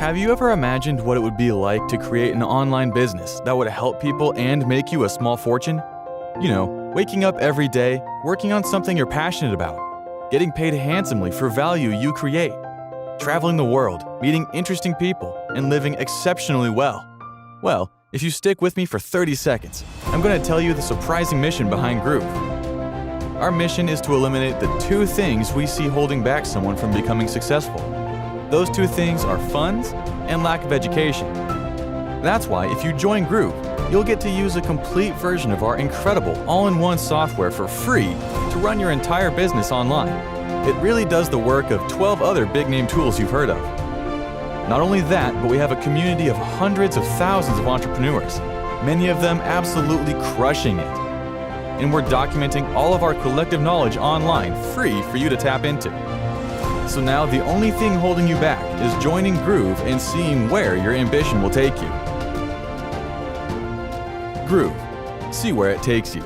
Have you ever imagined what it would be like to create an online business that would help people and make you a small fortune? You know, waking up every day, working on something you're passionate about, getting paid handsomely for value you create, traveling the world, meeting interesting people, and living exceptionally well. Well, if you stick with me for 30 seconds, I'm going to tell you the surprising mission behind Groove. Our mission is to eliminate the two things we see holding back someone from becoming successful. Those two things are funds and lack of education. That's why if you join Groove, you'll get to use a complete version of our incredible all-in-one software for free to run your entire business online. It really does the work of 12 other big-name tools you've heard of. Not only that, but we have a community of hundreds of thousands of entrepreneurs, many of them absolutely crushing it. And we're documenting all of our collective knowledge online free for you to tap into. So now the only thing holding you back is joining Groove and seeing where your ambition will take you. Groove. See where it takes you.